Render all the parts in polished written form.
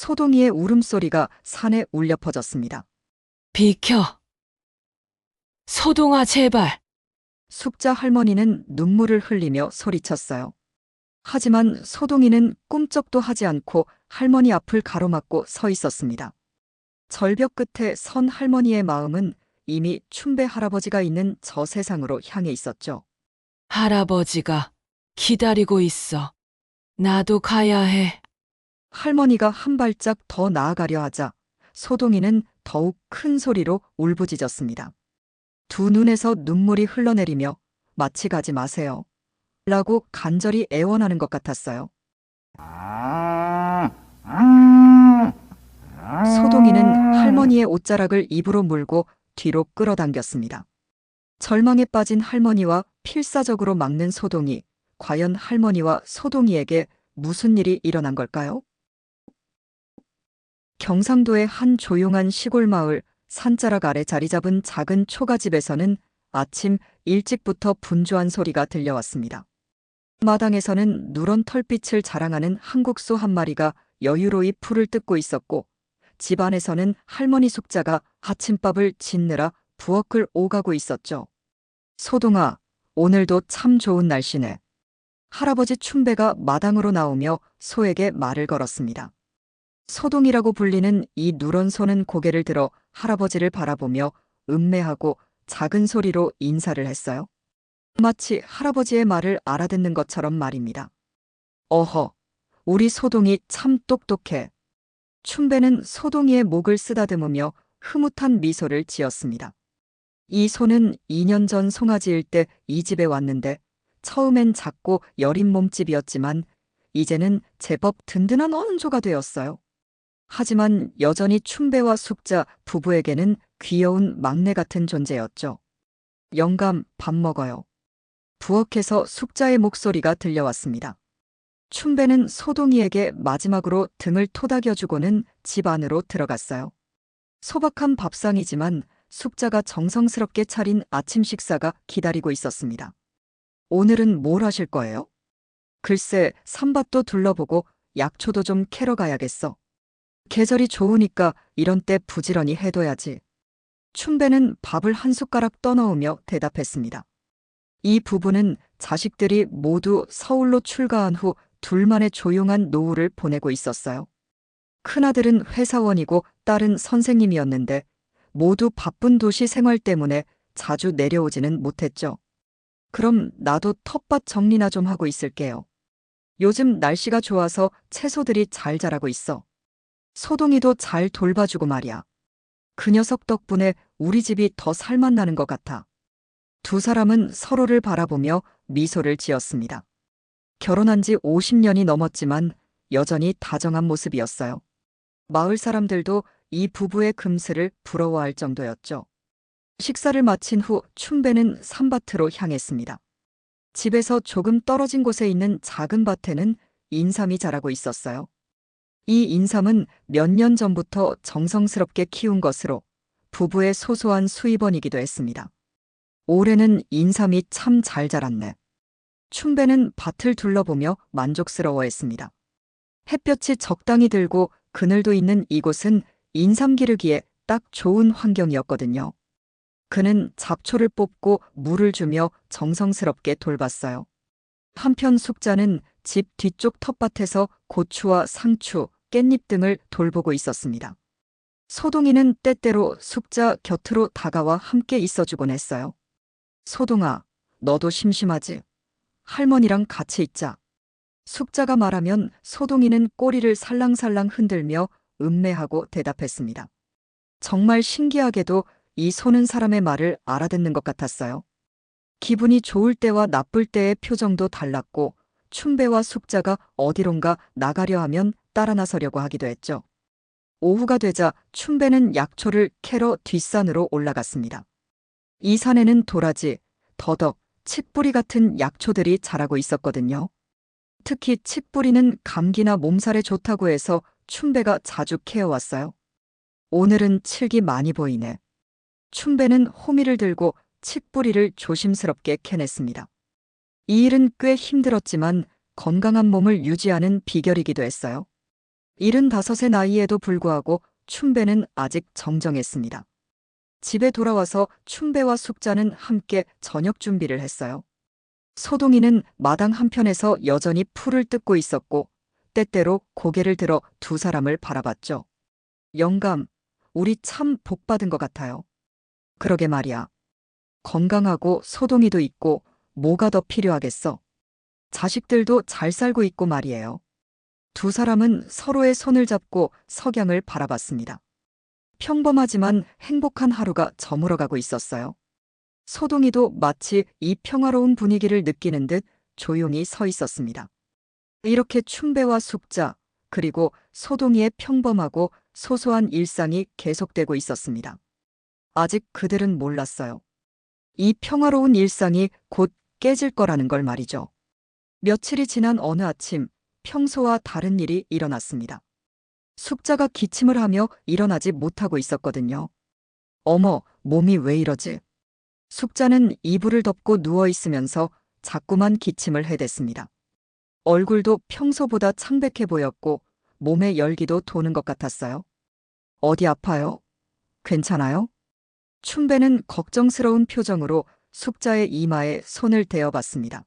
소동이의 울음소리가 산에 울려 퍼졌습니다. 비켜. 소동아, 제발. 숙자 할머니는 눈물을 흘리며 소리쳤어요. 하지만 소동이는 꿈쩍도 하지 않고 할머니 앞을 가로막고 서 있었습니다. 절벽 끝에 선 할머니의 마음은 이미 춘배 할아버지가 있는 저 세상으로 향해 있었죠. 할아버지가 기다리고 있어. 나도 가야 해. 할머니가 한 발짝 더 나아가려 하자 소동이는 더욱 큰 소리로 울부짖었습니다. 두 눈에서 눈물이 흘러내리며 마치 가지 마세요. 라고 간절히 애원하는 것 같았어요. 소동이는 할머니의 옷자락을 입으로 물고 뒤로 끌어당겼습니다. 절망에 빠진 할머니와 필사적으로 막는 소동이, 과연 할머니와 소동이에게 무슨 일이 일어난 걸까요? 경상도의 한 조용한 시골 마을 산자락 아래 자리 잡은 작은 초가집에서는 아침 일찍부터 분주한 소리가 들려왔습니다. 마당에서는 누런 털빛을 자랑하는 한국소 한 마리가 여유로이 풀을 뜯고 있었고, 집 안에서는 할머니 숙자가 아침밥을 짓느라 부엌을 오가고 있었죠. 소동아, 오늘도 참 좋은 날씨네. 할아버지 춘배가 마당으로 나오며 소에게 말을 걸었습니다. 소동이라고 불리는 이 누런 소는 고개를 들어 할아버지를 바라보며 음매하고 작은 소리로 인사를 했어요. 마치 할아버지의 말을 알아듣는 것처럼 말입니다. 어허, 우리 소동이 참 똑똑해. 춘배는 소동이의 목을 쓰다듬으며 흐뭇한 미소를 지었습니다. 이 소는 2년 전 송아지일 때 이 집에 왔는데 처음엔 작고 여린 몸집이었지만 이제는 제법 든든한 어른조가 되었어요. 하지만 여전히 춘배와 숙자 부부에게는 귀여운 막내 같은 존재였죠. 영감, 밥 먹어요. 부엌에서 숙자의 목소리가 들려왔습니다. 춘배는 소동이에게 마지막으로 등을 토닥여주고는 집 안으로 들어갔어요. 소박한 밥상이지만 숙자가 정성스럽게 차린 아침 식사가 기다리고 있었습니다. 오늘은 뭘 하실 거예요? 글쎄, 산밭도 둘러보고 약초도 좀 캐러 가야겠어. 계절이 좋으니까 이런 때 부지런히 해둬야지. 춘배는 밥을 한 숟가락 떠넣으며 대답했습니다. 이 부부는 자식들이 모두 서울로 출가한 후 둘만의 조용한 노후를 보내고 있었어요. 큰아들은 회사원이고 딸은 선생님이었는데 모두 바쁜 도시 생활 때문에 자주 내려오지는 못했죠. 그럼 나도 텃밭 정리나 좀 하고 있을게요. 요즘 날씨가 좋아서 채소들이 잘 자라고 있어. 소동이도 잘 돌봐주고 말이야. 그 녀석 덕분에 우리 집이 더 살맛나는 것 같아. 두 사람은 서로를 바라보며 미소를 지었습니다. 결혼한 지 50년이 넘었지만 여전히 다정한 모습이었어요. 마을 사람들도 이 부부의 금슬을 부러워할 정도였죠. 식사를 마친 후 춘배는 산밭으로 향했습니다. 집에서 조금 떨어진 곳에 있는 작은 밭에는 인삼이 자라고 있었어요. 이 인삼은 몇 년 전부터 정성스럽게 키운 것으로 부부의 소소한 수입원이기도 했습니다. 올해는 인삼이 참 잘 자랐네. 춘배는 밭을 둘러보며 만족스러워했습니다. 햇볕이 적당히 들고 그늘도 있는 이곳은 인삼 기르기에 딱 좋은 환경이었거든요. 그는 잡초를 뽑고 물을 주며 정성스럽게 돌봤어요. 한편 숙자는 집 뒤쪽 텃밭에서 고추와 상추, 깻잎 등을 돌보고 있었습니다. 소동이는 때때로 숙자 곁으로 다가와 함께 있어주곤 했어요. 소동아, 너도 심심하지? 할머니랑 같이 있자. 숙자가 말하면 소동이는 꼬리를 살랑살랑 흔들며 음매하고 대답했습니다. 정말 신기하게도 이 소는 사람의 말을 알아듣는 것 같았어요. 기분이 좋을 때와 나쁠 때의 표정도 달랐고 춘배와 숙자가 어디론가 나가려 하면 따라 나서려고 하기도 했죠. 오후가 되자 춘배는 약초를 캐러 뒷산으로 올라갔습니다. 이 산에는 도라지, 더덕, 칡뿌리 같은 약초들이 자라고 있었거든요. 특히 칡뿌리는 감기나 몸살에 좋다고 해서 춘배가 자주 캐어왔어요. 오늘은 칡이 많이 보이네. 춘배는 호미를 들고 칡뿌리를 조심스럽게 캐냈습니다. 이 일은 꽤 힘들었지만 건강한 몸을 유지하는 비결이기도 했어요. 75의 나이에도 불구하고 춘배는 아직 정정했습니다. 집에 돌아와서 춘배와 숙자는 함께 저녁 준비를 했어요. 소동이는 마당 한편에서 여전히 풀을 뜯고 있었고 때때로 고개를 들어 두 사람을 바라봤죠. 영감, 우리 참 복받은 것 같아요. 그러게 말이야. 건강하고 소동이도 있고 뭐가 더 필요하겠어. 자식들도 잘 살고 있고 말이에요. 두 사람은 서로의 손을 잡고 석양을 바라봤습니다. 평범하지만 행복한 하루가 저물어가고 있었어요. 소동이도 마치 이 평화로운 분위기를 느끼는 듯 조용히 서 있었습니다. 이렇게 춘배와 숙자, 그리고 소동이의 평범하고 소소한 일상이 계속되고 있었습니다. 아직 그들은 몰랐어요. 이 평화로운 일상이 곧 깨질 거라는 걸 말이죠. 며칠이 지난 어느 아침, 평소와 다른 일이 일어났습니다. 숙자가 기침을 하며 일어나지 못하고 있었거든요. 어머, 몸이 왜 이러지? 숙자는 이불을 덮고 누워 있으면서 자꾸만 기침을 해댔습니다. 얼굴도 평소보다 창백해 보였고 몸에 열기도 도는 것 같았어요. 어디 아파요? 괜찮아요? 춘배는 걱정스러운 표정으로 숙자의 이마에 손을 대어봤습니다.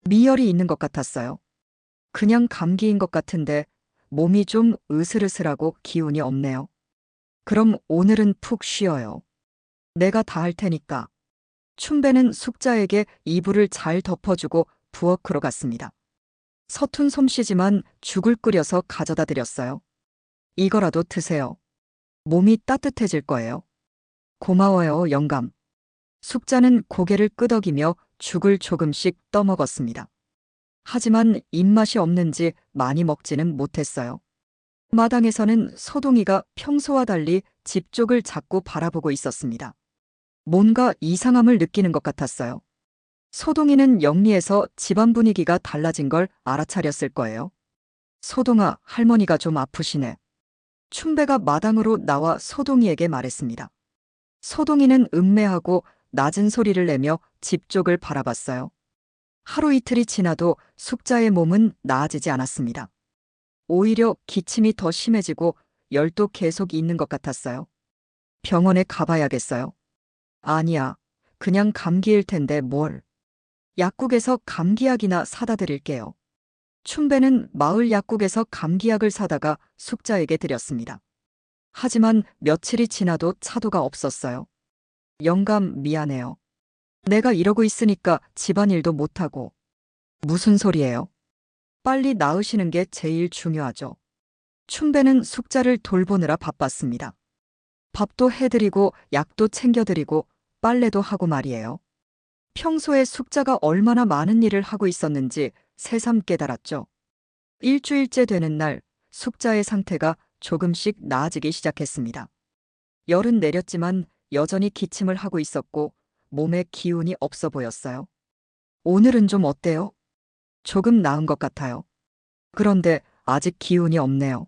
미열이 있는 것 같았어요. 그냥 감기인 것 같은데 몸이 좀 으슬으슬하고 기운이 없네요. 그럼 오늘은 푹 쉬어요. 내가 다 할 테니까. 춘배는 숙자에게 이불을 잘 덮어주고 부엌으로 갔습니다. 서툰 솜씨지만 죽을 끓여서 가져다 드렸어요. 이거라도 드세요. 몸이 따뜻해질 거예요. 고마워요, 영감. 숙자는 고개를 끄덕이며 죽을 조금씩 떠먹었습니다. 하지만 입맛이 없는지 많이 먹지는 못했어요. 마당에서는 소동이가 평소와 달리 집 쪽을 자꾸 바라보고 있었습니다. 뭔가 이상함을 느끼는 것 같았어요. 소동이는 영리해서 집안 분위기가 달라진 걸 알아차렸을 거예요. 소동아, 할머니가 좀 아프시네. 춘배가 마당으로 나와 소동이에게 말했습니다. 소동이는 음매하고 낮은 소리를 내며 집 쪽을 바라봤어요. 하루 이틀이 지나도 숙자의 몸은 나아지지 않았습니다. 오히려 기침이 더 심해지고 열도 계속 있는 것 같았어요. 병원에 가봐야겠어요. 아니야, 그냥 감기일 텐데 뭘. 약국에서 감기약이나 사다 드릴게요. 춘배는 마을 약국에서 감기약을 사다가 숙자에게 드렸습니다. 하지만 며칠이 지나도 차도가 없었어요. 영감, 미안해요. 내가 이러고 있으니까 집안일도 못하고. 무슨 소리예요? 빨리 나으시는 게 제일 중요하죠. 춘배는 숙자를 돌보느라 바빴습니다. 밥도 해드리고 약도 챙겨드리고 빨래도 하고 말이에요. 평소에 숙자가 얼마나 많은 일을 하고 있었는지 새삼 깨달았죠. 일주일째 되는 날 숙자의 상태가 조금씩 나아지기 시작했습니다. 열은 내렸지만 여전히 기침을 하고 있었고 몸에 기운이 없어 보였어요. 오늘은 좀 어때요? 조금 나은 것 같아요. 그런데 아직 기운이 없네요.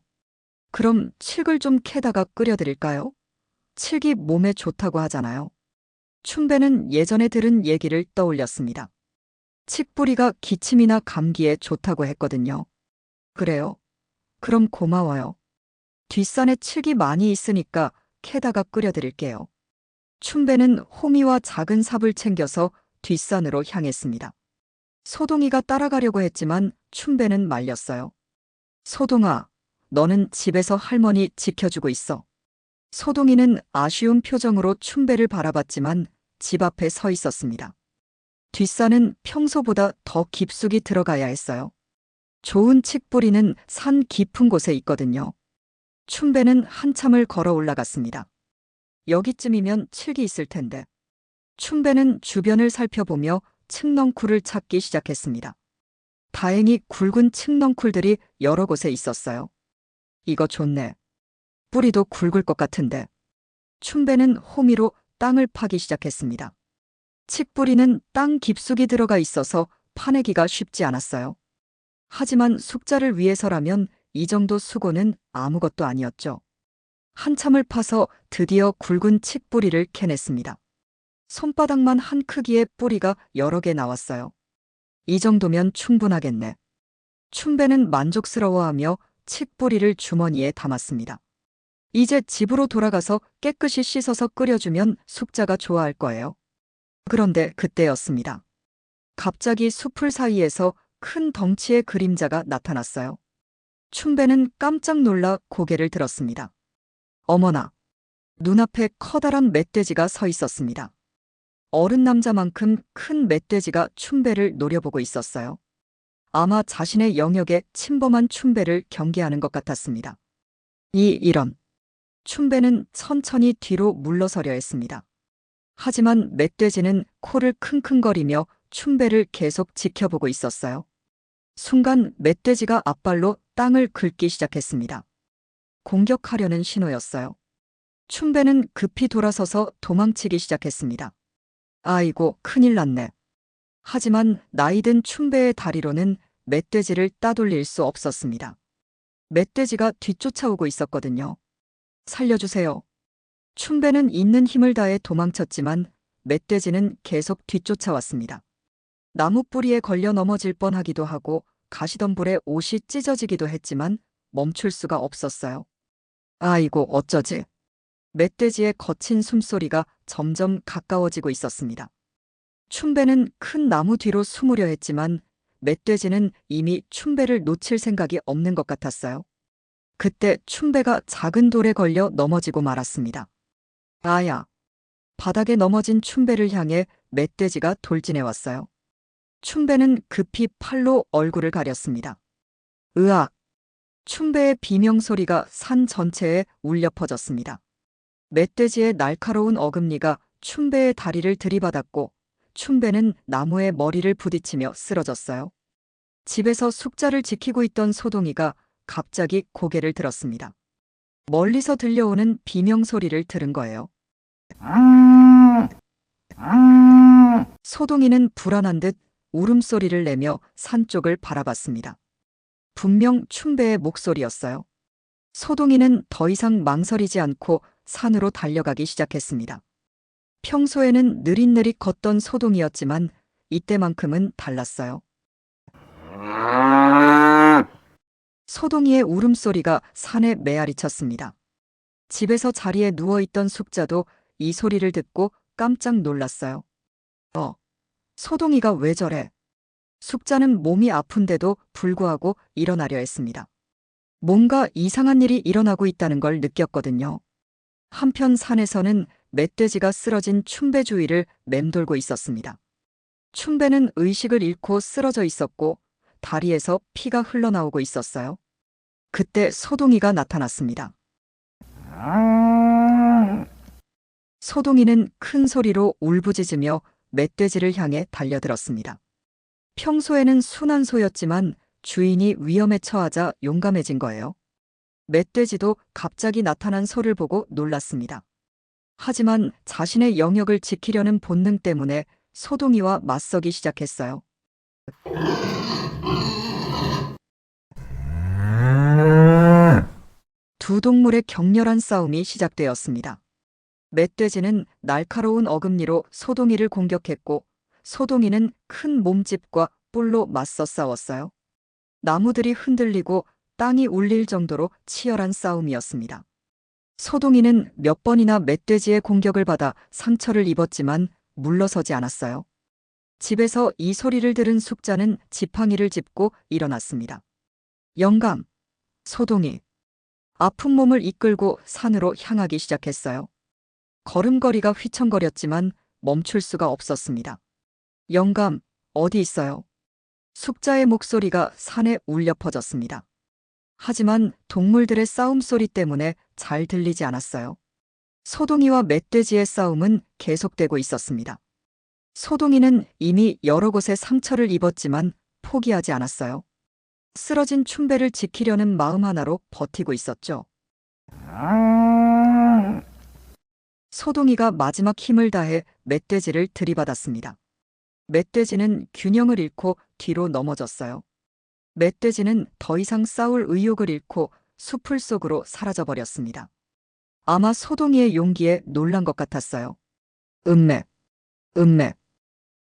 그럼 칡을 좀 캐다가 끓여드릴까요? 칡이 몸에 좋다고 하잖아요. 춘배는 예전에 들은 얘기를 떠올렸습니다. 칡뿌리가 기침이나 감기에 좋다고 했거든요. 그래요? 그럼 고마워요. 뒷산에 칡이 많이 있으니까 캐다가 끓여드릴게요. 춘배는 호미와 작은 삽을 챙겨서 뒷산으로 향했습니다. 소동이가 따라가려고 했지만 춘배는 말렸어요. 소동아, 너는 집에서 할머니 지켜주고 있어. 소동이는 아쉬운 표정으로 춘배를 바라봤지만 집 앞에 서 있었습니다. 뒷산은 평소보다 더 깊숙이 들어가야 했어요. 좋은 칡뿌리는 산 깊은 곳에 있거든요. 춘배는 한참을 걸어 올라갔습니다. 여기쯤이면 칡이 있을 텐데. 춘배는 주변을 살펴보며 칡넝쿨을 찾기 시작했습니다. 다행히 굵은 칡넝쿨들이 여러 곳에 있었어요. 이거 좋네. 뿌리도 굵을 것 같은데. 춘배는 호미로 땅을 파기 시작했습니다. 칡뿌리는 땅 깊숙이 들어가 있어서 파내기가 쉽지 않았어요. 하지만 숙자를 위해서라면 이 정도 수고는 아무것도 아니었죠. 한참을 파서 드디어 굵은 칡뿌리를 캐냈습니다. 손바닥만 한 크기의 뿌리가 여러 개 나왔어요. 이 정도면 충분하겠네. 춘배는 만족스러워하며 칡뿌리를 주머니에 담았습니다. 이제 집으로 돌아가서 깨끗이 씻어서 끓여주면 숙자가 좋아할 거예요. 그런데 그때였습니다. 갑자기 숲풀 사이에서 큰 덩치의 그림자가 나타났어요. 춘배는 깜짝 놀라 고개를 들었습니다. 어머나! 눈앞에 커다란 멧돼지가 서 있었습니다. 어른 남자만큼 큰 멧돼지가 춘배를 노려보고 있었어요. 아마 자신의 영역에 침범한 춘배를 경계하는 것 같았습니다. 이런. 춘배는 천천히 뒤로 물러서려 했습니다. 하지만 멧돼지는 코를 킁킁거리며 춘배를 계속 지켜보고 있었어요. 순간 멧돼지가 앞발로 땅을 긁기 시작했습니다. 공격하려는 신호였어요. 춘배는 급히 돌아서서 도망치기 시작했습니다. 아이고, 큰일 났네. 하지만 나이든 춘배의 다리로는 멧돼지를 따돌릴 수 없었습니다. 멧돼지가 뒤쫓아오고 있었거든요. 살려주세요. 춘배는 있는 힘을 다해 도망쳤지만 멧돼지는 계속 뒤쫓아왔습니다. 나무 뿌리에 걸려 넘어질 뻔하기도 하고 가시덤불에 옷이 찢어지기도 했지만 멈출 수가 없었어요. 아이고, 어쩌지? 멧돼지의 거친 숨소리가 점점 가까워지고 있었습니다. 춘배는 큰 나무 뒤로 숨으려 했지만 멧돼지는 이미 춘배를 놓칠 생각이 없는 것 같았어요. 그때 춘배가 작은 돌에 걸려 넘어지고 말았습니다. 아야! 바닥에 넘어진 춘배를 향해 멧돼지가 돌진해 왔어요. 춘배는 급히 팔로 얼굴을 가렸습니다. 으악! 춘배의 비명소리가 산 전체에 울려 퍼졌습니다. 멧돼지의 날카로운 어금니가 춘배의 다리를 들이받았고 춘배는 나무에 머리를 부딪히며 쓰러졌어요. 집에서 숙자를 지키고 있던 소동이가 갑자기 고개를 들었습니다. 멀리서 들려오는 비명소리를 들은 거예요. 소동이는 불안한 듯 울음소리를 내며 산 쪽을 바라봤습니다. 분명 춘배의 목소리였어요. 소동이는 더 이상 망설이지 않고 산으로 달려가기 시작했습니다. 평소에는 느릿느릿 걷던 소동이었지만 이때만큼은 달랐어요. 소동이의 울음소리가 산에 메아리 쳤습니다. 집에서 자리에 누워있던 숙자도 이 소리를 듣고 깜짝 놀랐어요. 소동이가 왜 저래? 숙자는 몸이 아픈데도 불구하고 일어나려 했습니다. 뭔가 이상한 일이 일어나고 있다는 걸 느꼈거든요. 한편 산에서는 멧돼지가 쓰러진 춘배 주위를 맴돌고 있었습니다. 춘배는 의식을 잃고 쓰러져 있었고 다리에서 피가 흘러나오고 있었어요. 그때 소동이가 나타났습니다. 소동이는 큰 소리로 울부짖으며 멧돼지를 향해 달려들었습니다. 평소에는 순한 소였지만 주인이 위험에 처하자 용감해진 거예요. 멧돼지도 갑자기 나타난 소를 보고 놀랐습니다. 하지만 자신의 영역을 지키려는 본능 때문에 소동이와 맞서기 시작했어요. 두 동물의 격렬한 싸움이 시작되었습니다. 멧돼지는 날카로운 어금니로 소동이를 공격했고 소동이는 큰 몸집과 뿔로 맞서 싸웠어요. 나무들이 흔들리고 땅이 울릴 정도로 치열한 싸움이었습니다. 소동이는 몇 번이나 멧돼지의 공격을 받아 상처를 입었지만 물러서지 않았어요. 집에서 이 소리를 들은 숙자는 지팡이를 짚고 일어났습니다. 영감, 소동이. 아픈 몸을 이끌고 산으로 향하기 시작했어요. 걸음걸이가 휘청거렸지만 멈출 수가 없었습니다. 영감, 어디 있어요? 숙자의 목소리가 산에 울려 퍼졌습니다. 하지만 동물들의 싸움소리 때문에 잘 들리지 않았어요. 소동이와 멧돼지의 싸움은 계속되고 있었습니다. 소동이는 이미 여러 곳에 상처를 입었지만 포기하지 않았어요. 쓰러진 춘배를 지키려는 마음 하나로 버티고 있었죠. 소동이가 마지막 힘을 다해 멧돼지를 들이받았습니다. 멧돼지는 균형을 잃고 뒤로 넘어졌어요. 멧돼지는 더 이상 싸울 의욕을 잃고 숲풀 속으로 사라져버렸습니다. 아마 소동이의 용기에 놀란 것 같았어요. 음맥.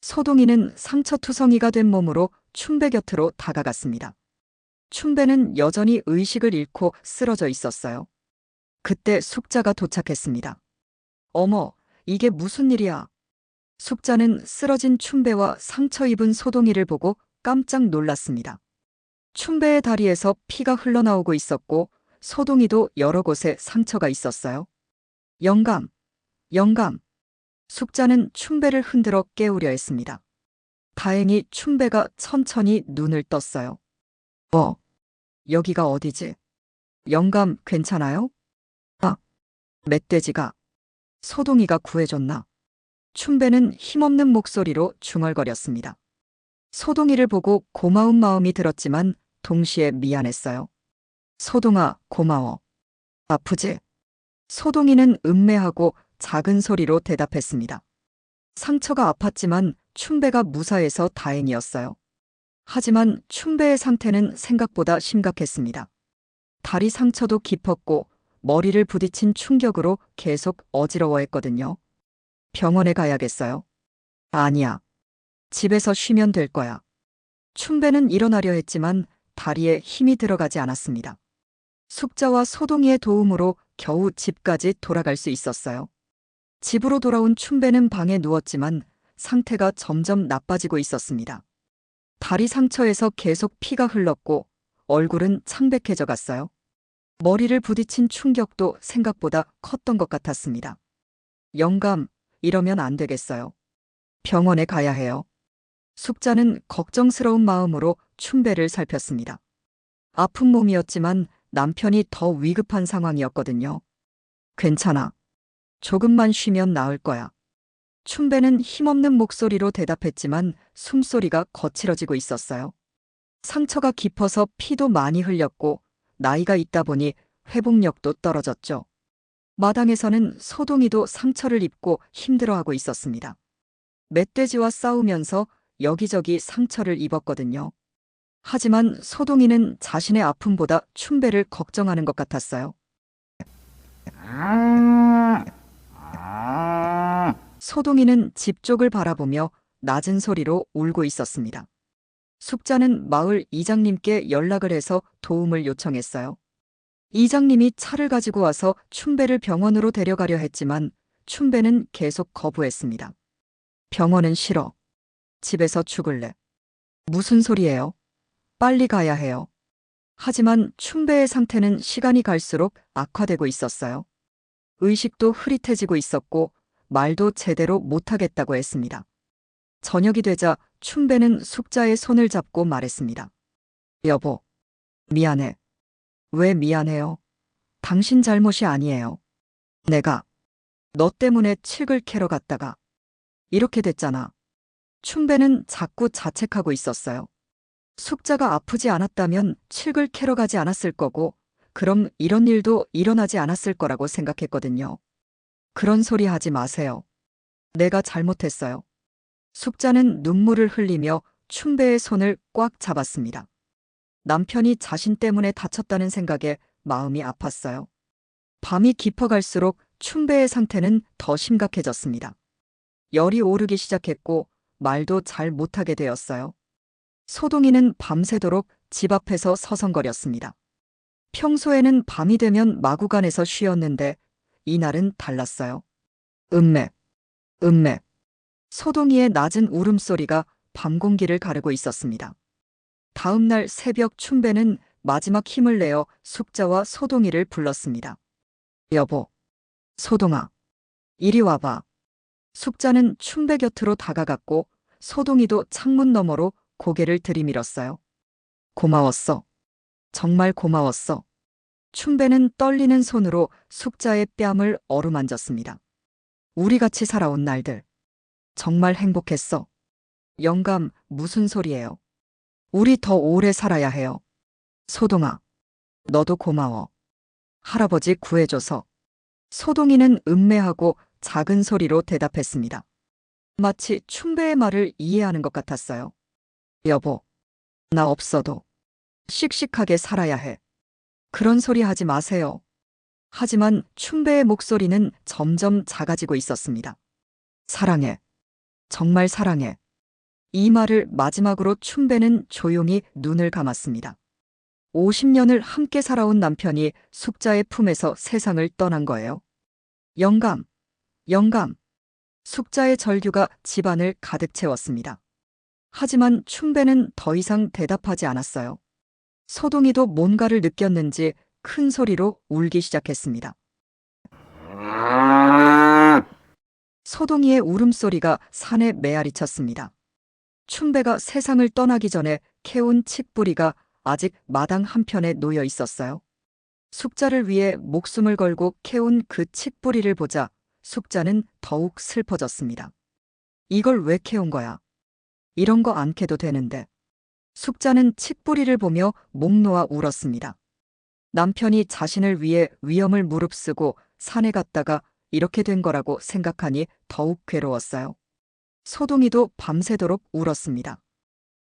소동이는 상처투성이가 된 몸으로 춘배 곁으로 다가갔습니다. 춘배는 여전히 의식을 잃고 쓰러져 있었어요. 그때 숙자가 도착했습니다. 어머, 이게 무슨 일이야? 숙자는 쓰러진 춘배와 상처 입은 소동이를 보고 깜짝 놀랐습니다. 춘배의 다리에서 피가 흘러나오고 있었고 소동이도 여러 곳에 상처가 있었어요. 영감, 영감. 숙자는 춘배를 흔들어 깨우려 했습니다. 다행히 춘배가 천천히 눈을 떴어요. 여기가 어디지? 영감, 괜찮아요? 아, 멧돼지가. 소동이가 구해줬나? 춘배는 힘없는 목소리로 중얼거렸습니다. 소동이를 보고 고마운 마음이 들었지만 동시에 미안했어요. 소동아, 고마워. 아프지? 소동이는 음매하고 작은 소리로 대답했습니다. 상처가 아팠지만 춘배가 무사해서 다행이었어요. 하지만 춘배의 상태는 생각보다 심각했습니다. 다리 상처도 깊었고 머리를 부딪힌 충격으로 계속 어지러워했거든요. 병원에 가야겠어요. 아니야. 집에서 쉬면 될 거야. 춘배는 일어나려 했지만 다리에 힘이 들어가지 않았습니다. 숙자와 소동이의 도움으로 겨우 집까지 돌아갈 수 있었어요. 집으로 돌아온 춘배는 방에 누웠지만 상태가 점점 나빠지고 있었습니다. 다리 상처에서 계속 피가 흘렀고 얼굴은 창백해져 갔어요. 머리를 부딪힌 충격도 생각보다 컸던 것 같았습니다. 영감, 이러면 안 되겠어요. 병원에 가야 해요. 숙자는 걱정스러운 마음으로 춘배를 살폈습니다. 아픈 몸이었지만 남편이 더 위급한 상황이었거든요. 괜찮아. 조금만 쉬면 나을 거야. 춘배는 힘없는 목소리로 대답했지만 숨소리가 거칠어지고 있었어요. 상처가 깊어서 피도 많이 흘렸고 나이가 있다 보니 회복력도 떨어졌죠. 마당에서는 소동이도 상처를 입고 힘들어하고 있었습니다. 멧돼지와 싸우면서 여기저기 상처를 입었거든요. 하지만 소동이는 자신의 아픔보다 춘배를 걱정하는 것 같았어요. 소동이는 집 쪽을 바라보며 낮은 소리로 울고 있었습니다. 숙자는 마을 이장님께 연락을 해서 도움을 요청했어요. 이장님이 차를 가지고 와서 춘배를 병원으로 데려가려 했지만 춘배는 계속 거부했습니다. 병원은 싫어. 집에서 죽을래. 무슨 소리예요? 빨리 가야 해요. 하지만 춘배의 상태는 시간이 갈수록 악화되고 있었어요. 의식도 흐릿해지고 있었고 말도 제대로 못하겠다고 했습니다. 저녁이 되자 춘배는 숙자의 손을 잡고 말했습니다. 여보, 미안해. 왜 미안해요? 당신 잘못이 아니에요. 내가 너 때문에 칡을 캐러 갔다가 이렇게 됐잖아. 춘배는 자꾸 자책하고 있었어요. 숙자가 아프지 않았다면 칡을 캐러 가지 않았을 거고 그럼 이런 일도 일어나지 않았을 거라고 생각했거든요. 그런 소리 하지 마세요. 내가 잘못했어요. 숙자는 눈물을 흘리며 춘배의 손을 꽉 잡았습니다. 남편이 자신 때문에 다쳤다는 생각에 마음이 아팠어요. 밤이 깊어갈수록 춘배의 상태는 더 심각해졌습니다. 열이 오르기 시작했고 말도 잘 못하게 되었어요. 소동이는 밤새도록 집 앞에서 서성거렸습니다. 평소에는 밤이 되면 마구간에서 쉬었는데 이날은 달랐어요. 음매, 음매. 소동이의 낮은 울음소리가 밤 공기를 가르고 있었습니다. 다음 날 새벽 춘배는 마지막 힘을 내어 숙자와 소동이를 불렀습니다. 여보, 소동아, 이리 와봐. 숙자는 춘배 곁으로 다가갔고 소동이도 창문 너머로 고개를 들이밀었어요. 고마웠어. 정말 고마웠어. 춘배는 떨리는 손으로 숙자의 뺨을 어루만졌습니다. 우리 같이 살아온 날들. 정말 행복했어. 영감, 무슨 소리예요? 우리 더 오래 살아야 해요. 소동아, 너도 고마워. 할아버지 구해줘서. 소동이는 음매하고 작은 소리로 대답했습니다. 마치 춘배의 말을 이해하는 것 같았어요. 여보, 나 없어도 씩씩하게 살아야 해. 그런 소리 하지 마세요. 하지만 춘배의 목소리는 점점 작아지고 있었습니다. 사랑해. 정말 사랑해. 이 말을 마지막으로 춘배는 조용히 눈을 감았습니다. 50년을 함께 살아온 남편이 숙자의 품에서 세상을 떠난 거예요. 영감, 영감. 숙자의 절규가 집안을 가득 채웠습니다. 하지만 춘배는 더 이상 대답하지 않았어요. 소동이도 뭔가를 느꼈는지 큰 소리로 울기 시작했습니다. 소동이의 울음소리가 산에 메아리쳤습니다. 춘배가 세상을 떠나기 전에 캐온 칡뿌리가 아직 마당 한편에 놓여 있었어요. 숙자를 위해 목숨을 걸고 캐온 그 칡뿌리를 보자 숙자는 더욱 슬퍼졌습니다. 이걸 왜 캐온 거야? 이런 거 안 캐도 되는데. 숙자는 칡뿌리를 보며 목 놓아 울었습니다. 남편이 자신을 위해 위험을 무릅쓰고 산에 갔다가 이렇게 된 거라고 생각하니 더욱 괴로웠어요. 소동이도 밤새도록 울었습니다.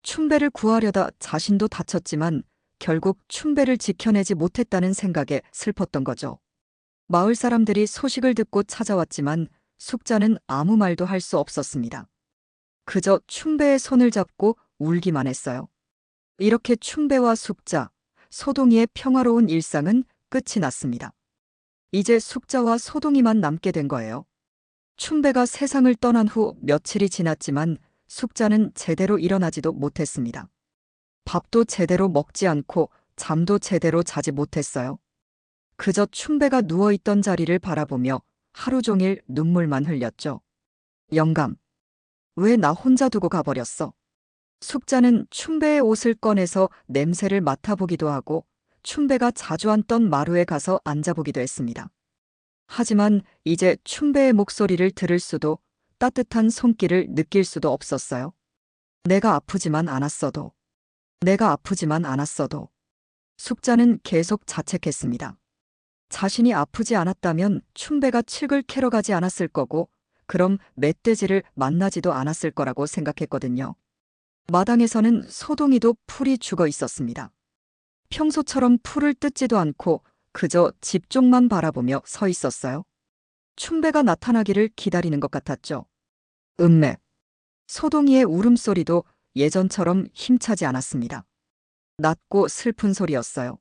춘배를 구하려다 자신도 다쳤지만 결국 춘배를 지켜내지 못했다는 생각에 슬펐던 거죠. 마을 사람들이 소식을 듣고 찾아왔지만 숙자는 아무 말도 할 수 없었습니다. 그저 춘배의 손을 잡고 울기만 했어요. 이렇게 춘배와 숙자, 소동이의 평화로운 일상은 끝이 났습니다. 이제 숙자와 소동이만 남게 된 거예요. 춘배가 세상을 떠난 후 며칠이 지났지만 숙자는 제대로 일어나지도 못했습니다. 밥도 제대로 먹지 않고 잠도 제대로 자지 못했어요. 그저 춘배가 누워있던 자리를 바라보며 하루 종일 눈물만 흘렸죠. 영감, 왜 나 혼자 두고 가버렸어? 숙자는 춘배의 옷을 꺼내서 냄새를 맡아보기도 하고 춘배가 자주 앉던 마루에 가서 앉아보기도 했습니다. 하지만 이제 춘배의 목소리를 들을 수도 따뜻한 손길을 느낄 수도 없었어요. 내가 아프지만 않았어도. 숙자는 계속 자책했습니다. 자신이 아프지 않았다면 춘배가 칡을 캐러 가지 않았을 거고 그럼 멧돼지를 만나지도 않았을 거라고 생각했거든요. 마당에서는 소동이도 풀이 죽어 있었습니다. 평소처럼 풀을 뜯지도 않고 그저 집 쪽만 바라보며 서 있었어요. 춘배가 나타나기를 기다리는 것 같았죠. 음맥. 소동이의 울음소리도 예전처럼 힘차지 않았습니다. 낮고 슬픈 소리였어요.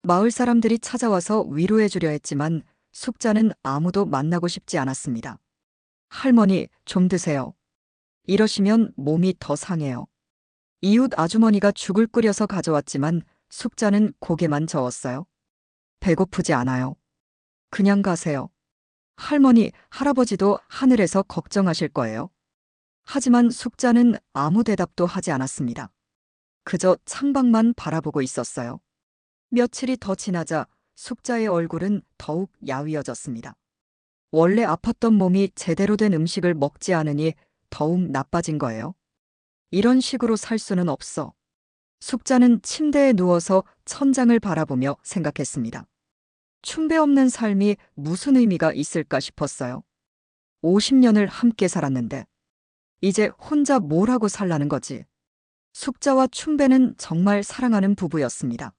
마을 사람들이 찾아와서 위로해주려 했지만 숙자는 아무도 만나고 싶지 않았습니다. 할머니, 좀 드세요. 이러시면 몸이 더 상해요. 이웃 아주머니가 죽을 끓여서 가져왔지만 숙자는 고개만 저었어요. 배고프지 않아요. 그냥 가세요. 할머니, 할아버지도 하늘에서 걱정하실 거예요. 하지만 숙자는 아무 대답도 하지 않았습니다. 그저 창밖만 바라보고 있었어요. 며칠이 더 지나자 숙자의 얼굴은 더욱 야위어졌습니다. 원래 아팠던 몸이 제대로 된 음식을 먹지 않으니 더욱 나빠진 거예요. 이런 식으로 살 수는 없어. 숙자는 침대에 누워서 천장을 바라보며 생각했습니다. 춘배 없는 삶이 무슨 의미가 있을까 싶었어요. 50년을 함께 살았는데 이제 혼자 뭘 하고 살라는 거지. 숙자와 춘배는 정말 사랑하는 부부였습니다.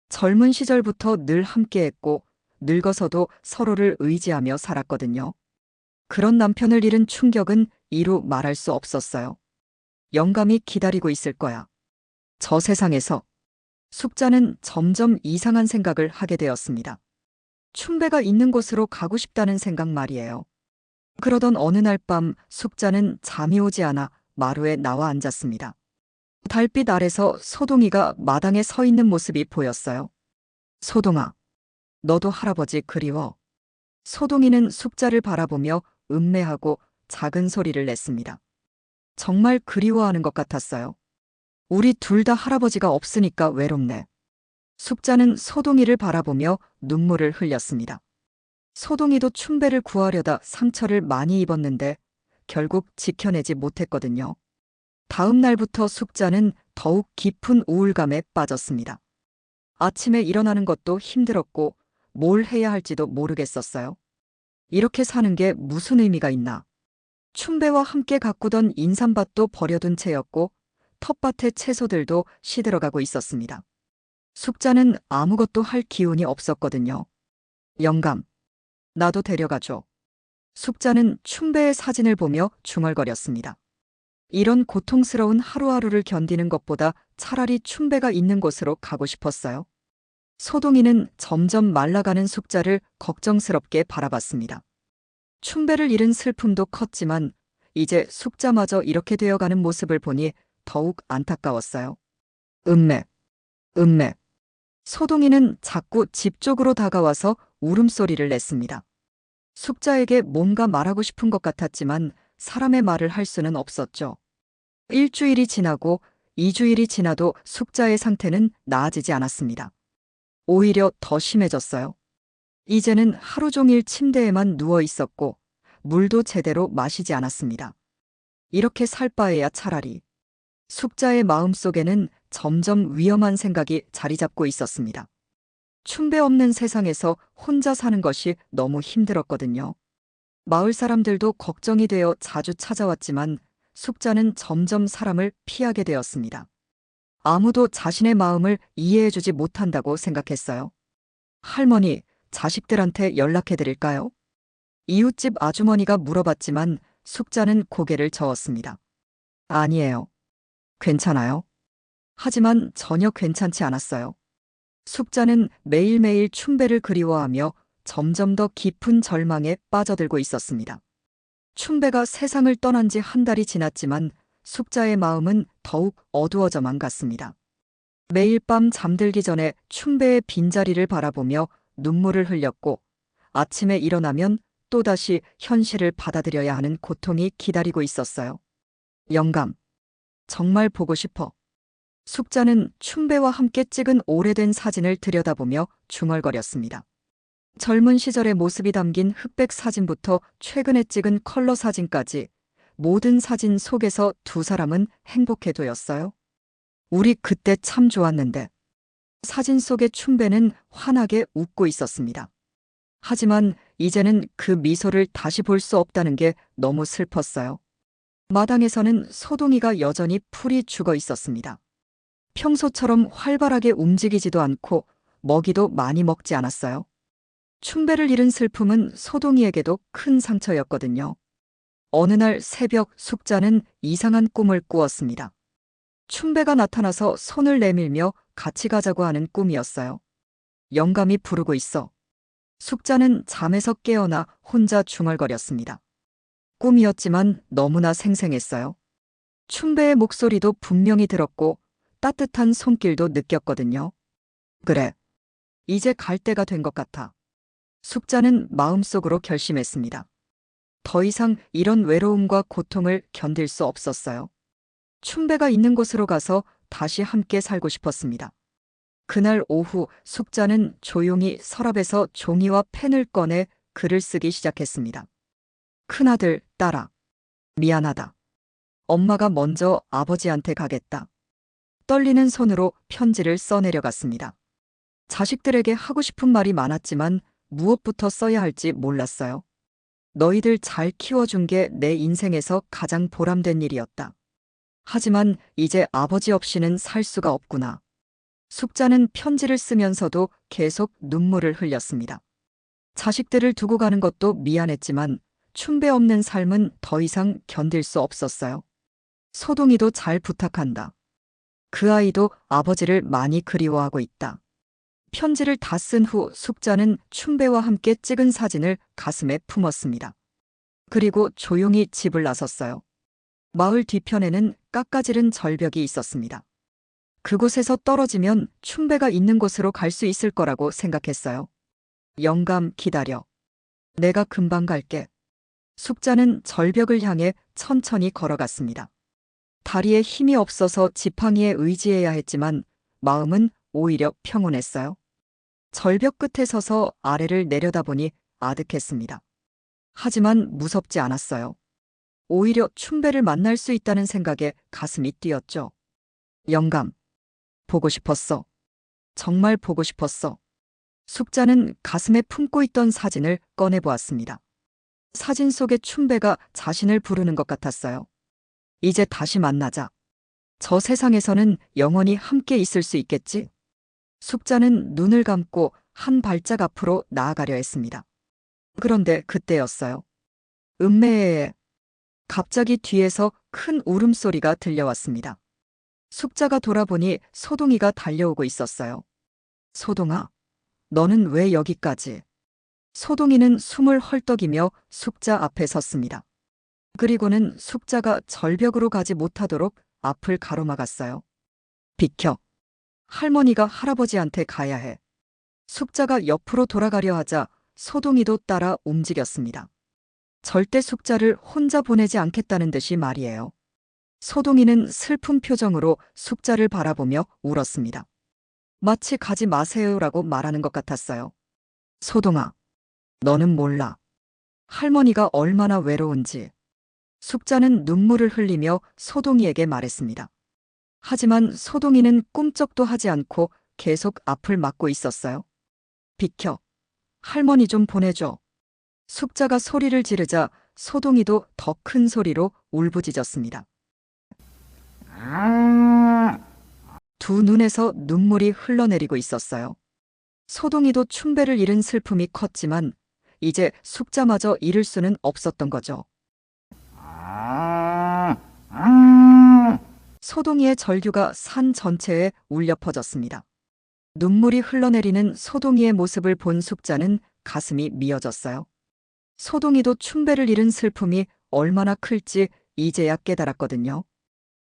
젊은 시절부터 늘 함께했고 늙어서도 서로를 의지하며 살았거든요. 그런 남편을 잃은 충격은 이루 말할 수 없었어요. 영감이 기다리고 있을 거야. 저 세상에서. 숙자는 점점 이상한 생각을 하게 되었습니다. 춘배가 있는 곳으로 가고 싶다는 생각 말이에요. 그러던 어느 날 밤 숙자는 잠이 오지 않아 마루에 나와 앉았습니다. 달빛 아래서 소동이가 마당에 서 있는 모습이 보였어요. 소동아, 너도 할아버지 그리워. 소동이는 숙자를 바라보며 음매하고 작은 소리를 냈습니다. 정말 그리워하는 것 같았어요. 우리 둘 다 할아버지가 없으니까 외롭네. 숙자는 소동이를 바라보며 눈물을 흘렸습니다. 소동이도 춘배를 구하려다 상처를 많이 입었는데 결국 지켜내지 못했거든요. 다음 날부터 숙자는 더욱 깊은 우울감에 빠졌습니다. 아침에 일어나는 것도 힘들었고 뭘 해야 할지도 모르겠었어요. 이렇게 사는 게 무슨 의미가 있나. 춘배와 함께 가꾸던 인삼밭도 버려둔 채였고 텃밭의 채소들도 시들어가고 있었습니다. 숙자는 아무것도 할 기운이 없었거든요. 영감, 나도 데려가줘. 숙자는 춘배의 사진을 보며 중얼거렸습니다. 이런 고통스러운 하루하루를 견디는 것보다 차라리 춘배가 있는 곳으로 가고 싶었어요. 소동이는 점점 말라가는 숙자를 걱정스럽게 바라봤습니다. 춘배를 잃은 슬픔도 컸지만 이제 숙자마저 이렇게 되어가는 모습을 보니 더욱 안타까웠어요. 음맥, 음맥. 소동이는 자꾸 집 쪽으로 다가와서 울음소리를 냈습니다. 숙자에게 뭔가 말하고 싶은 것 같았지만 사람의 말을 할 수는 없었죠. 일주일이 지나고 2주일이 지나도 숙자의 상태는 나아지지 않았습니다. 오히려 더 심해졌어요. 이제는 하루 종일 침대에만 누워 있었고 물도 제대로 마시지 않았습니다. 이렇게 살 바에야 차라리. 숙자의 마음속에는 점점 위험한 생각이 자리 잡고 있었습니다. 춘배 없는 세상에서 혼자 사는 것이 너무 힘들었거든요. 마을 사람들도 걱정이 되어 자주 찾아왔지만 숙자는 점점 사람을 피하게 되었습니다. 아무도 자신의 마음을 이해해주지 못한다고 생각했어요. 할머니, 자식들한테 연락해드릴까요? 이웃집 아주머니가 물어봤지만 숙자는 고개를 저었습니다. 아니에요. 괜찮아요. 하지만 전혀 괜찮지 않았어요. 숙자는 매일매일 춘배를 그리워하며 점점 더 깊은 절망에 빠져들고 있었습니다. 춘배가 세상을 떠난 지 한 달이 지났지만 숙자의 마음은 더욱 어두워져만 갔습니다. 매일 밤 잠들기 전에 춘배의 빈자리를 바라보며 눈물을 흘렸고 아침에 일어나면 또다시 현실을 받아들여야 하는 고통이 기다리고 있었어요. 영감, 정말 보고 싶어. 숙자는 춘배와 함께 찍은 오래된 사진을 들여다보며 중얼거렸습니다. 젊은 시절의 모습이 담긴 흑백 사진부터 최근에 찍은 컬러 사진까지 모든 사진 속에서 두 사람은 행복해 보였어요. 우리 그때 참 좋았는데. 사진 속의 춘배는 환하게 웃고 있었습니다. 하지만 이제는 그 미소를 다시 볼 수 없다는 게 너무 슬펐어요. 마당에서는 소동이가 여전히 풀이 죽어 있었습니다. 평소처럼 활발하게 움직이지도 않고 먹이도 많이 먹지 않았어요. 춘배를 잃은 슬픔은 소동이에게도 큰 상처였거든요. 어느 날 새벽 숙자는 이상한 꿈을 꾸었습니다. 춘배가 나타나서 손을 내밀며 같이 가자고 하는 꿈이었어요. 영감이 부르고 있어. 숙자는 잠에서 깨어나 혼자 중얼거렸습니다. 꿈이었지만 너무나 생생했어요. 춘배의 목소리도 분명히 들었고 따뜻한 손길도 느꼈거든요. 그래. 이제 갈 때가 된 것 같아. 숙자는 마음속으로 결심했습니다. 더 이상 이런 외로움과 고통을 견딜 수 없었어요. 춘배가 있는 곳으로 가서 다시 함께 살고 싶었습니다. 그날 오후 숙자는 조용히 서랍에서 종이와 펜을 꺼내 글을 쓰기 시작했습니다. 큰아들, 딸아. 미안하다. 엄마가 먼저 아버지한테 가겠다. 떨리는 손으로 편지를 써내려갔습니다. 자식들에게 하고 싶은 말이 많았지만 무엇부터 써야 할지 몰랐어요. 너희들 잘 키워준 게 내 인생에서 가장 보람된 일이었다. 하지만 이제 아버지 없이는 살 수가 없구나. 숙자는 편지를 쓰면서도 계속 눈물을 흘렸습니다. 자식들을 두고 가는 것도 미안했지만 춘배 없는 삶은 더 이상 견딜 수 없었어요. 소동이도 잘 부탁한다. 그 아이도 아버지를 많이 그리워하고 있다. 편지를 다 쓴 후 숙자는 춘배와 함께 찍은 사진을 가슴에 품었습니다. 그리고 조용히 집을 나섰어요. 마을 뒤편에는 깎아지른 절벽이 있었습니다. 그곳에서 떨어지면 춘배가 있는 곳으로 갈 수 있을 거라고 생각했어요. 영감, 기다려. 내가 금방 갈게. 숙자는 절벽을 향해 천천히 걸어갔습니다. 다리에 힘이 없어서 지팡이에 의지해야 했지만 마음은 오히려 평온했어요. 절벽 끝에 서서 아래를 내려다보니 아득했습니다. 하지만 무섭지 않았어요. 오히려 춘배를 만날 수 있다는 생각에 가슴이 뛰었죠. 영감, 보고 싶었어. 정말 보고 싶었어. 숙자는 가슴에 품고 있던 사진을 꺼내보았습니다. 사진 속의 춘배가 자신을 부르는 것 같았어요. 이제 다시 만나자. 저 세상에서는 영원히 함께 있을 수 있겠지? 숙자는 눈을 감고 한 발짝 앞으로 나아가려 했습니다. 그런데 그때였어요. 갑자기 뒤에서 큰 울음소리가 들려왔습니다. 숙자가 돌아보니 소동이가 달려오고 있었어요. 소동아, 너는 왜 여기까지? 소동이는 숨을 헐떡이며 숙자 앞에 섰습니다. 그리고는 숙자가 절벽으로 가지 못하도록 앞을 가로막았어요. 비켜. 할머니가 할아버지한테 가야 해. 숙자가 옆으로 돌아가려 하자 소동이도 따라 움직였습니다. 절대 숙자를 혼자 보내지 않겠다는 듯이 말이에요. 소동이는 슬픈 표정으로 숙자를 바라보며 울었습니다. 마치 가지 마세요라고 말하는 것 같았어요. 소동아, 너는 몰라. 할머니가 얼마나 외로운지. 숙자는 눈물을 흘리며 소동이에게 말했습니다. 하지만 소동이는 꿈쩍도 하지 않고 계속 앞을 막고 있었어요. 비켜. 할머니 좀 보내줘. 숙자가 소리를 지르자 소동이도 더 큰 소리로 울부짖었습니다. 두 눈에서 눈물이 흘러내리고 있었어요. 소동이도 춘배를 잃은 슬픔이 컸지만 이제 숙자마저 잃을 수는 없었던 거죠. 소동이의 절규가 산 전체에 울려 퍼졌습니다. 눈물이 흘러내리는 소동이의 모습을 본 숙자는 가슴이 미어졌어요. 소동이도 춘배를 잃은 슬픔이 얼마나 클지 이제야 깨달았거든요.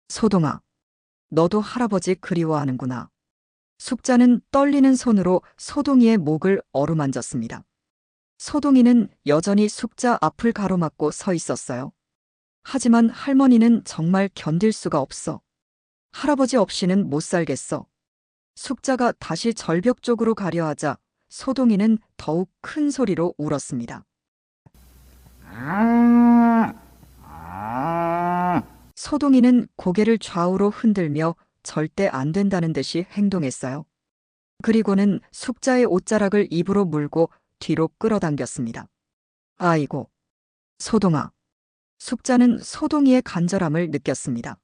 소동아, 너도 할아버지 그리워하는구나. 숙자는 떨리는 손으로 소동이의 목을 어루만졌습니다. 소동이는 여전히 숙자 앞을 가로막고 서 있었어요. 하지만 할머니는 정말 견딜 수가 없어. 할아버지 없이는 못 살겠어. 숙자가 다시 절벽 쪽으로 가려 하자 소동이는 더욱 큰 소리로 울었습니다. 소동이는 고개를 좌우로 흔들며 절대 안 된다는 듯이 행동했어요. 그리고는 숙자의 옷자락을 입으로 물고 뒤로 끌어당겼습니다. 아이고, 소동아. 숙자는 소동이의 간절함을 느꼈습니다.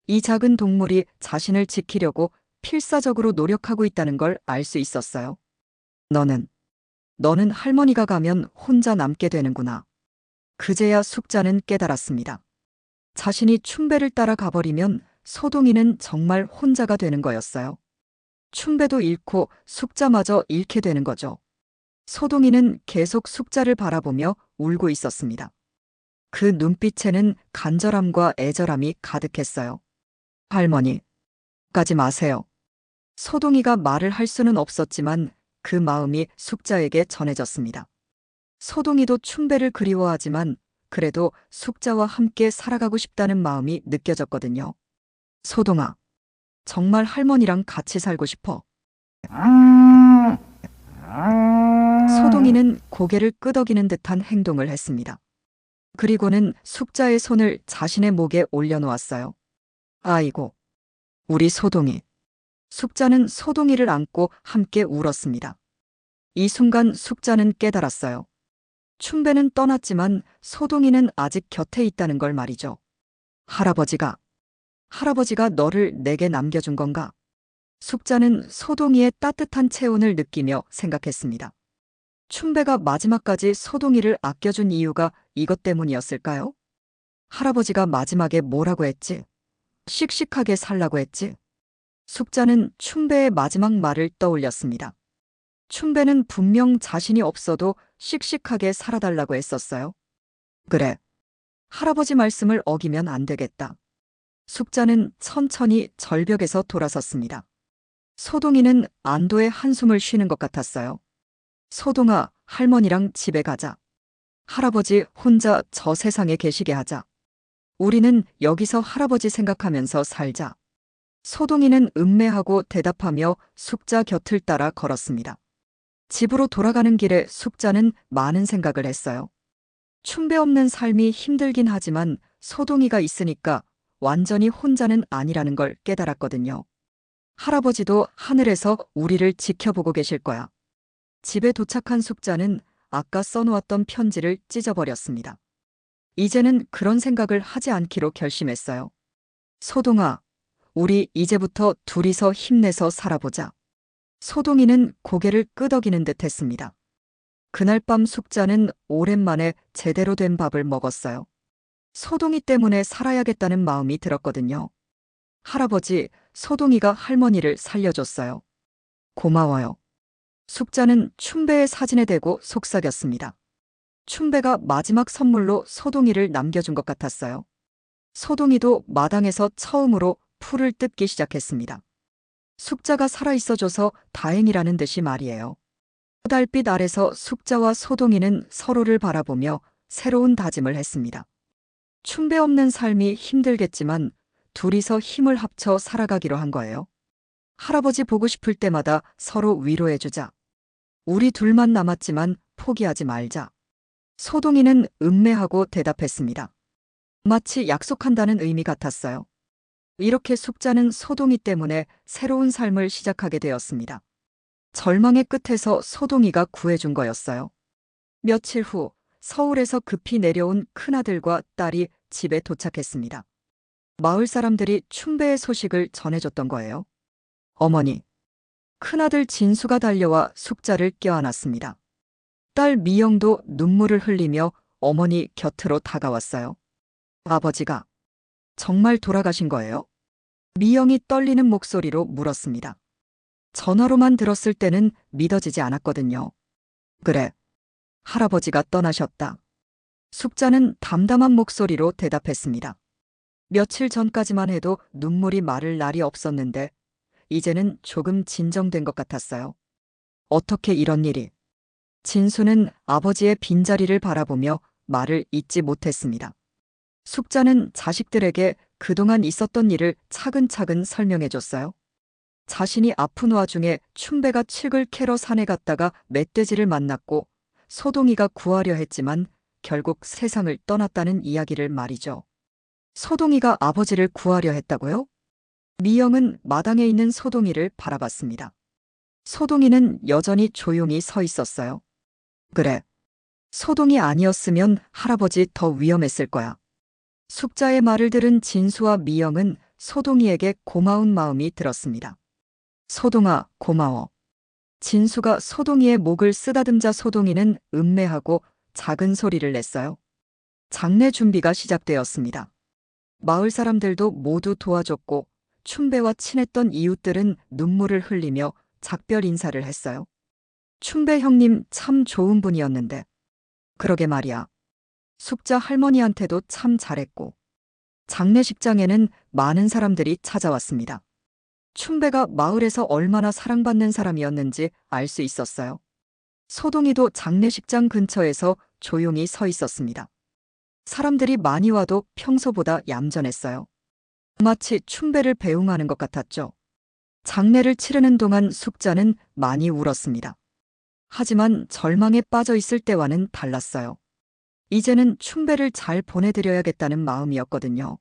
이 작은 동물이 자신을 지키려고 필사적으로 노력하고 있다는 걸 알 수 있었어요. 너는 할머니가 가면 혼자 남게 되는구나. 그제야 숙자는 깨달았습니다. 자신이 춘배를 따라 가버리면 소동이는 정말 혼자가 되는 거였어요. 춘배도 잃고 숙자마저 잃게 되는 거죠. 소동이는 계속 숙자를 바라보며 울고 있었습니다. 그 눈빛에는 간절함과 애절함이 가득했어요. 할머니, 가지 마세요. 소동이가 말을 할 수는 없었지만 그 마음이 숙자에게 전해졌습니다. 소동이도 춘배를 그리워하지만 그래도 숙자와 함께 살아가고 싶다는 마음이 느껴졌거든요. 소동아, 정말 할머니랑 같이 살고 싶어. 소동이는 고개를 끄덕이는 듯한 행동을 했습니다. 그리고는 숙자의 손을 자신의 목에 올려놓았어요. 아이고, 우리 소동이. 숙자는 소동이를 안고 함께 울었습니다. 이 순간 숙자는 깨달았어요. 춘배는 떠났지만 소동이는 아직 곁에 있다는 걸 말이죠. 할아버지가 너를 내게 남겨준 건가? 숙자는 소동이의 따뜻한 체온을 느끼며 생각했습니다. 춘배가 마지막까지 소동이를 아껴준 이유가 이것 때문이었을까요? 할아버지가 마지막에 뭐라고 했지? 씩씩하게 살라고 했지? 숙자는 춘배의 마지막 말을 떠올렸습니다. 춘배는 분명 자신이 없어도 씩씩하게 살아달라고 했었어요. 그래. 할아버지 말씀을 어기면 안 되겠다. 숙자는 천천히 절벽에서 돌아섰습니다. 소동이는 안도의 한숨을 쉬는 것 같았어요. 소동아, 할머니랑 집에 가자. 할아버지 혼자 저 세상에 계시게 하자. 우리는 여기서 할아버지 생각하면서 살자. 소동이는 음매하고 대답하며 숙자 곁을 따라 걸었습니다. 집으로 돌아가는 길에 숙자는 많은 생각을 했어요. 춘배 없는 삶이 힘들긴 하지만 소동이가 있으니까 완전히 혼자는 아니라는 걸 깨달았거든요. 할아버지도 하늘에서 우리를 지켜보고 계실 거야. 집에 도착한 숙자는 아까 써놓았던 편지를 찢어버렸습니다. 이제는 그런 생각을 하지 않기로 결심했어요. 소동아, 우리 이제부터 둘이서 힘내서 살아보자. 소동이는 고개를 끄덕이는 듯 했습니다. 그날 밤 숙자는 오랜만에 제대로 된 밥을 먹었어요. 소동이 때문에 살아야겠다는 마음이 들었거든요. 할아버지, 소동이가 할머니를 살려줬어요. 고마워요. 숙자는 춘배의 사진에 대고 속삭였습니다. 춘배가 마지막 선물로 소동이를 남겨준 것 같았어요. 소동이도 마당에서 처음으로 풀을 뜯기 시작했습니다. 숙자가 살아있어줘서 다행이라는 듯이 말이에요. 달빛 아래서 숙자와 소동이는 서로를 바라보며 새로운 다짐을 했습니다. 춘배 없는 삶이 힘들겠지만 둘이서 힘을 합쳐 살아가기로 한 거예요. 할아버지 보고 싶을 때마다 서로 위로해주자. 우리 둘만 남았지만 포기하지 말자. 소동이는 음매하고 대답했습니다. 마치 약속한다는 의미 같았어요. 이렇게 숙자는 소동이 때문에 새로운 삶을 시작하게 되었습니다. 절망의 끝에서 소동이가 구해준 거였어요. 며칠 후 서울에서 급히 내려온 큰아들과 딸이 집에 도착했습니다. 마을 사람들이 춘배의 소식을 전해줬던 거예요. 어머니, 큰아들 진수가 달려와 숙자를 껴안았습니다. 딸 미영도 눈물을 흘리며 어머니 곁으로 다가왔어요. 아버지가 정말 돌아가신 거예요? 미영이 떨리는 목소리로 물었습니다. 전화로만 들었을 때는 믿어지지 않았거든요. 그래, 할아버지가 떠나셨다. 숙자는 담담한 목소리로 대답했습니다. 며칠 전까지만 해도 눈물이 마를 날이 없었는데 이제는 조금 진정된 것 같았어요. 어떻게 이런 일이? 진수는 아버지의 빈자리를 바라보며 말을 잇지 못했습니다. 숙자는 자식들에게 그동안 있었던 일을 차근차근 설명해줬어요. 자신이 아픈 와중에 춘배가 칡을 캐러 산에 갔다가 멧돼지를 만났고 소동이가 구하려 했지만 결국 세상을 떠났다는 이야기를 말이죠. 소동이가 아버지를 구하려 했다고요? 미영은 마당에 있는 소동이를 바라봤습니다. 소동이는 여전히 조용히 서 있었어요. 그래. 소동이 아니었으면 할아버지 더 위험했을 거야. 숙자의 말을 들은 진수와 미영은 소동이에게 고마운 마음이 들었습니다. 소동아, 고마워. 진수가 소동이의 목을 쓰다듬자 소동이는 음매하고 작은 소리를 냈어요. 장례 준비가 시작되었습니다. 마을 사람들도 모두 도와줬고 춘배와 친했던 이웃들은 눈물을 흘리며 작별 인사를 했어요. 춘배 형님 참 좋은 분이었는데. 그러게 말이야. 숙자 할머니한테도 참 잘했고. 장례식장에는 많은 사람들이 찾아왔습니다. 춘배가 마을에서 얼마나 사랑받는 사람이었는지 알 수 있었어요. 소동이도 장례식장 근처에서 조용히 서 있었습니다. 사람들이 많이 와도 평소보다 얌전했어요. 마치 춘배를 배웅하는 것 같았죠. 장례를 치르는 동안 숙자는 많이 울었습니다. 하지만 절망에 빠져 있을 때와는 달랐어요. 이제는 춘배를 잘 보내드려야겠다는 마음이었거든요.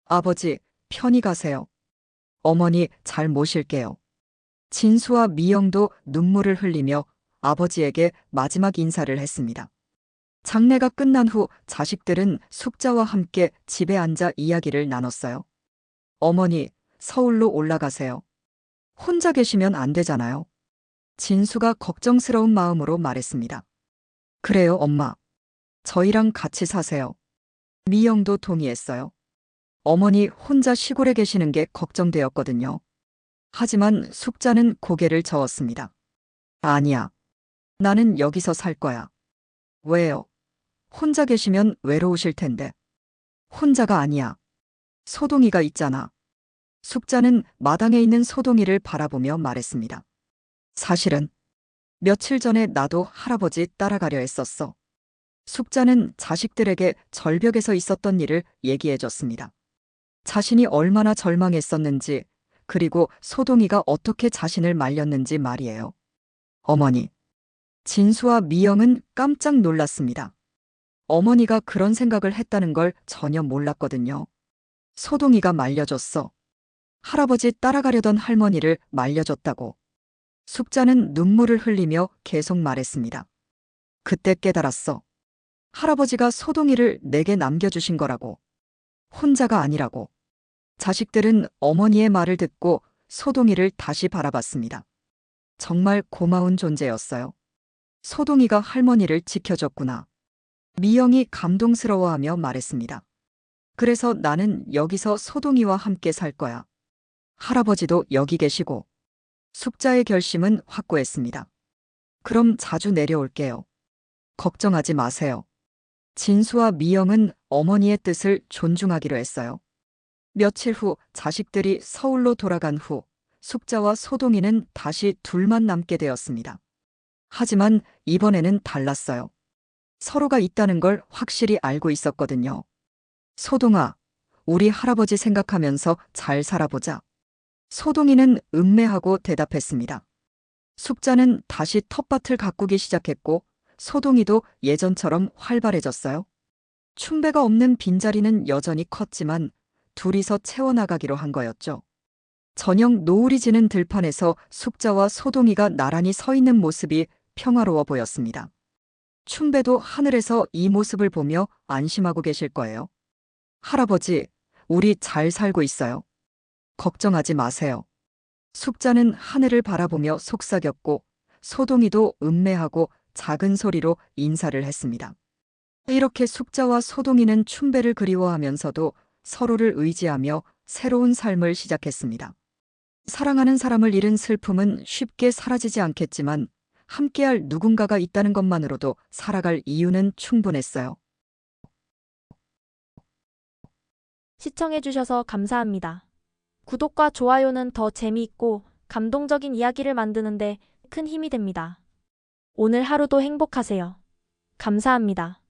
아버지, 편히 가세요. 어머니, 잘 모실게요. 진수와 미영도 눈물을 흘리며 아버지에게 마지막 인사를 했습니다. 장례가 끝난 후 자식들은 숙자와 함께 집에 앉아 이야기를 나눴어요. 어머니, 서울로 올라가세요. 혼자 계시면 안 되잖아요. 진수가 걱정스러운 마음으로 말했습니다. 그래요, 엄마. 저희랑 같이 사세요. 미영도 동의했어요. 어머니 혼자 시골에 계시는 게 걱정되었거든요. 하지만 숙자는 고개를 저었습니다. 아니야. 나는 여기서 살 거야. 왜요? 혼자 계시면 외로우실 텐데. 혼자가 아니야. 소동이가 있잖아. 숙자는 마당에 있는 소동이를 바라보며 말했습니다. 사실은 며칠 전에 나도 할아버지 따라가려 했었어. 숙자는 자식들에게 절벽에서 있었던 일을 얘기해줬습니다. 자신이 얼마나 절망했었는지, 그리고 소동이가 어떻게 자신을 말렸는지 말이에요. 어머니. 진수와 미영은 깜짝 놀랐습니다. 어머니가 그런 생각을 했다는 걸 전혀 몰랐거든요. 소동이가 말려줬어. 할아버지 따라가려던 할머니를 말려줬다고. 숙자는 눈물을 흘리며 계속 말했습니다. 그때 깨달았어. 할아버지가 소동이를 내게 남겨주신 거라고. 혼자가 아니라고. 자식들은 어머니의 말을 듣고 소동이를 다시 바라봤습니다. 정말 고마운 존재였어요. 소동이가 할머니를 지켜줬구나. 미영이 감동스러워하며 말했습니다. 그래서 나는 여기서 소동이와 함께 살 거야. 할아버지도 여기 계시고 숙자의 결심은 확고했습니다. 그럼 자주 내려올게요. 걱정하지 마세요. 진수와 미영은 어머니의 뜻을 존중하기로 했어요. 며칠 후 자식들이 서울로 돌아간 후 숙자와 소동이는 다시 둘만 남게 되었습니다. 하지만 이번에는 달랐어요. 서로가 있다는 걸 확실히 알고 있었거든요. 소동아, 우리 할아버지 생각하면서 잘 살아보자. 소동이는 음매하고 대답했습니다. 숙자는 다시 텃밭을 가꾸기 시작했고 소동이도 예전처럼 활발해졌어요. 춘배가 없는 빈자리는 여전히 컸지만 둘이서 채워나가기로 한 거였죠. 저녁 노을이 지는 들판에서 숙자와 소동이가 나란히 서 있는 모습이 평화로워 보였습니다. 춘배도 하늘에서 이 모습을 보며 안심하고 계실 거예요. 할아버지, 우리 잘 살고 있어요. 걱정하지 마세요. 숙자는 하늘을 바라보며 속삭였고 소동이도 음매하고 작은 소리로 인사를 했습니다. 이렇게 숙자와 소동이는 춘배를 그리워하면서도 서로를 의지하며 새로운 삶을 시작했습니다. 사랑하는 사람을 잃은 슬픔은 쉽게 사라지지 않겠지만 함께할 누군가가 있다는 것만으로도 살아갈 이유는 충분했어요. 시청해주셔서 감사합니다. 구독과 좋아요는 더 재미있고 감동적인 이야기를 만드는데 큰 힘이 됩니다. 오늘 하루도 행복하세요. 감사합니다.